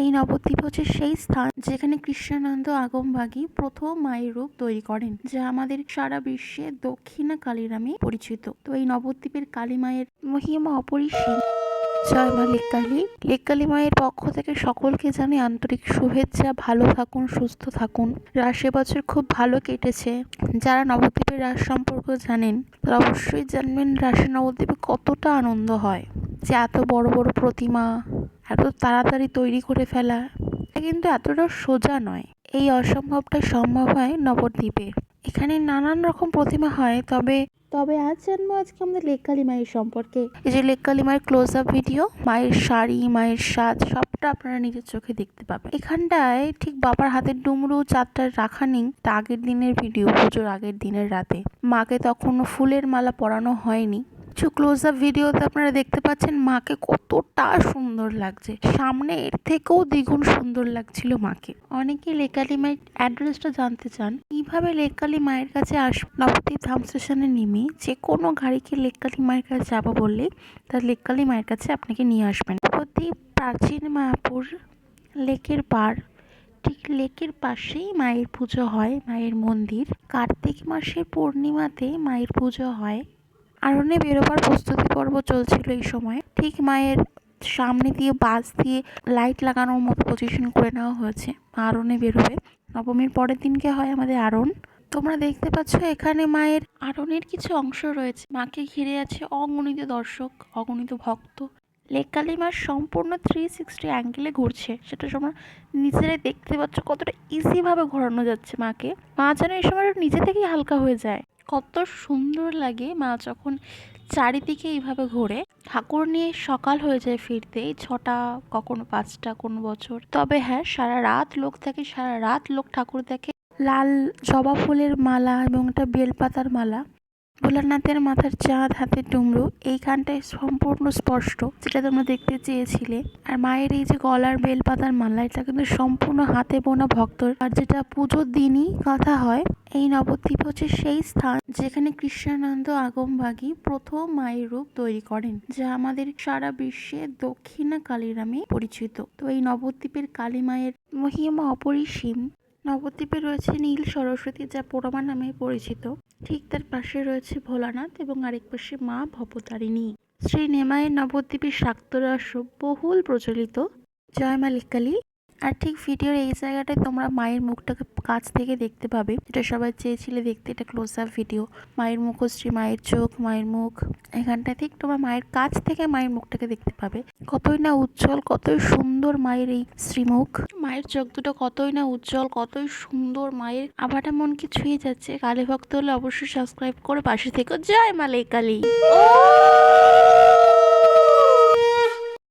এই নবদ্বীপ হচ্ছে সেই স্থান যেখানে কৃষ্ণানন্দ আগমবাগী প্রথম মায়ের রূপ তৈরি করেন, যা আমাদের সারা বিশ্বে দক্ষিণা কালী নামে পরিচিত। তো এই নবদ্বীপের কালী মায়ের মহিমা অপরিসীম। জয় মা লেককালী। লেককালী মায়ের পক্ষ থেকে সকলকে জানে আন্তরিক শুভেচ্ছা। ভালো থাকুন, সুস্থ থাকুন। রাস এবছর খুব ভালো কেটেছে। যারা নবদ্বীপের রাস সম্পর্কে জানেন তারা অবশ্যই জানবেন রাসে নবদ্বীপে কতটা আনন্দ হয়। যে এত বড় বড় প্রতিমা এত তাড়াতাড়ি তৈরি করে ফেলা কিন্তু এতটা সোজা নয়। এই অসম্ভবটা সম্ভব হয় নবদ্বীপে। এখানে নানান রকম প্রতিমা হয়। তবে আজ জানবো আজকে আমাদের লেককালী মায়ের সম্পর্কে। এই যে লেককালী মায়ের ক্লোজ আপ ভিডিও, মায়ের শাড়ি, মায়ের সাজ সবটা আপনারা নিজের চোখে দেখতে পাবেন। এখানটায় ঠিক বাবার হাতের ডুমরু চাঁদটা রাখা নেই, তা আগের দিনের ভিডিও, পুজোর আগের দিনের রাতে। মাকে তখনও ফুলের মালা পরানো হয়নি। কিছু ক্লোজ আপ ভিডিওতে আপনারা দেখতে পাচ্ছেন মাকে কতটা সুন্দর লাগছে, সামনে এর থেকেও দ্বিগুণ সুন্দর লাগছিল মাকে। অনেকে লেককালী মায়ের অ্যাড্রেসটা জানতে চান, কিভাবে লেককালী মায়ের কাছে আসবেন। নবদ্বীপ ধাম স্টেশনে নেমে যে কোনো গাড়িকে লেককালী মায়ের কাছে যাবো বললে তার লেককালী মায়ের কাছে আপনাকে নিয়ে আসবেন। নবদ্বীপ প্রাচীন মায়াপুর লেকের পার, ঠিক লেকের পাশেই মায়ের পুজো হয়। মায়ের মন্দির কার্তিক মাসের পূর্ণিমাতে মায়ের পুজো হয়। আরণে বেরোবার প্রস্তুতি পর্ব চলছিল এই সময়। ঠিক মায়ের সামনে দিয়ে বাস দিয়ে লাইট লাগানোর মতো পজিশন করে নেওয়া হয়েছে। আরণে বেরোবে। নবমীর পরের দিনকে হয় আমাদের আরণ। তোমরা দেখতে পাচ্ছ এখানে মায়ের আরণের কিছু অংশ রয়েছে। মাকে ঘিরে আছে অগণিত দর্শক, অগণিত ভক্ত। লেককালী মা সম্পূর্ণ 360 অ্যাঙ্গেলে ঘুরছে, সেটা তোমরা নিজেরাই দেখতে পাচ্ছ কতটা ইজিভাবে ঘোরানো যাচ্ছে মাকে। মা যেন এই সময় নিজে থেকেই হালকা হয়ে যায়। কত সুন্দর লাগে মা যখন চারিদিকে এইভাবে ঘোরে। ঠাকুর নিয়ে সকাল হয়ে যায় ফিরতে, 6টা কখনো 5টা কোনো বছর। তবে হ্যাঁ, সারা রাত লোক থাকে, সারা রাত লোক ঠাকুর দেখে। লাল জবা ফুলের মালা এবং একটা বেলপাতার মালা, ভোলানাথের মাথার চাঁদ, হাতের ডুমরু, এইখানটায় সম্পূর্ণ স্পষ্ট, যেটা তোমরা দেখতে চেয়েছিলে। আর মায়ের এই যে গলার বেলপাতার মালা, এটা কিন্তু সম্পূর্ণ হাতে বোনা ভক্তর, আর যেটা পুজোর দিনই গাঁথা হয়। এই নবদ্বীপ হচ্ছে সেই স্থান যেখানে কৃষ্ণানন্দ আগমবাগী প্রথম মায়ের রূপ তৈরি করেন, যা আমাদের সারা বিশ্বে দক্ষিণা কালী নামে পরিচিত। তো এই নবদ্বীপের কালী মায়ের মহিমা অপরিসীম। নবদ্বীপে রয়েছে নীল সরস্বতী, যা পোড়ামা নামে পরিচিত। ঠিক তার পাশে রয়েছে ভোলানাথ এবং আরেক পাশে মা ভবতারিণী। শ্রী নেমায়ের নবদ্বীপের শাক্তরাস বহুল প্রচলিত। জয় মা লেককালী। আর ঠিক ভিডিওর এই জায়গাটায় তোমরা মায়ের মুখটাকে কাছ থেকে দেখতে পাবে, যেটা সবাই চেয়েছিলে দেখতে। এটা ক্লোজ আপ ভিডিও। মায়ের মুখশ্রী, মায়ের চোখ, মায়ের মুখ, এখানটা ঠিক তোমরা মায়ের কাছ থেকে মায়ের মুখটাকে দেখতে পাবে। কতই না উজ্জ্বল, কতই সুন্দর মায়ের এই শ্রীমুখ। মায়ের চোখ দুটো কতই না উজ্জ্বল, কতই সুন্দর। মায়ের আভাটা মনকে ছুঁয়ে যাচ্ছে। কালী ভক্ত হলে অবশ্যই সাবস্ক্রাইব করে পাশে থেকে। জয় মা লেককালী।